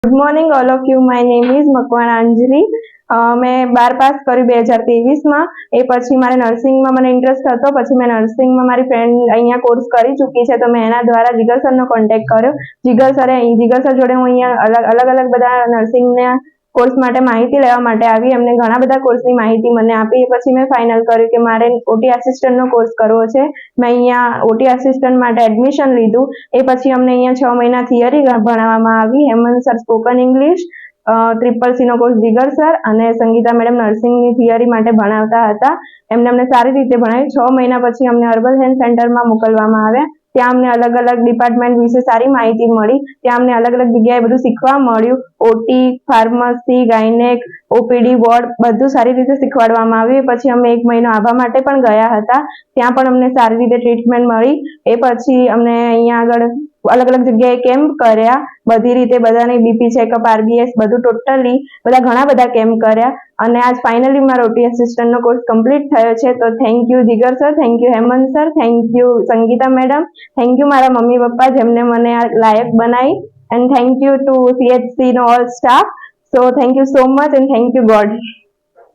Good morning all of you. My name is Makwana Anjali. મેં 12 pass કર્યું 2023માં. એ પછી મારે નર્સિંગમાં મને ઇન્ટરેસ્ટ હતો. પછી મેં નર્સિંગમાં મારી ફ્રેન્ડ અહીંયા કોર્સ કરી ચૂકી છે, તો મેં એના દ્વારા જીગર સરનો કોન્ટેક્ટ કર્યો. જીગર સર જોડે હું અહીંયા અલગ અલગ બધા નર્સિંગના કોર્સ માટે માહિતી લેવા માટે આવી. એમને ઘણા બધા કોર્સની માહિતી મને આપી. પછી મેં ફાઇનલ કર્યું કે મારે ઓટી આસિસ્ટન્ટનો કોર્સ કરવો છે. મેં અહીંયા ઓટી આસિસ્ટન્ટ માટે એડમિશન લીધું. એ પછી અમને અહીંયા 6 મહિના થિયરી ભણાવવામાં આવી. Hemant sir spoken English, CCC નો કોર્સ જીગર સર અને સંગીતા મેડમ નર્સિંગની થિયરી માટે ભણાવતા હતા. એમને અમને સારી રીતે ભણાવી. 6 મહિના પછી અમને અર્બન હેલ્થ સેન્ટરમાં મોકલવામાં આવ્યા. ત્યાં અમને અલગ અલગ ડિપાર્ટમેન્ટ વિશે સારી માહિતી મળી. ત્યાં અમને અલગ અલગ જગ્યાએ બધું શીખવા મળ્યું. ઓટી, ફાર્મસી, ગાયનેક, ઓપીડી વોર્ડ બધું સારી રીતે શીખવાડવામાં આવ્યું. પછી અમે 1 મહિનો આભા માટે પણ ગયા હતા. ત્યાં પણ અમને સારી રીતે ટ્રીટમેન્ટ મળી. એ પછી અમને અહીંયા આગળ અલગ અલગ જગ્યાએ કેમ્પ કર્યા. બધી રીતે બધાની બીપી ચેકઅપ, RBS બધું ટોટલી ઘણા બધા કેમ્પ કર્યા. અને આજ ફાઇનલી મારો ઓટી આસિસ્ટન્ટનો કોર્સ કમ્પ્લીટ થયો છે. તો thank you Jigar sir, thank you Hemant sir, thank you Sangeeta madam, thank you મારા મમ્મી પપ્પા જેમને મને આ લાયક બનાવી, and thank you to CHC નો all staff. So thank you so much and thank you God.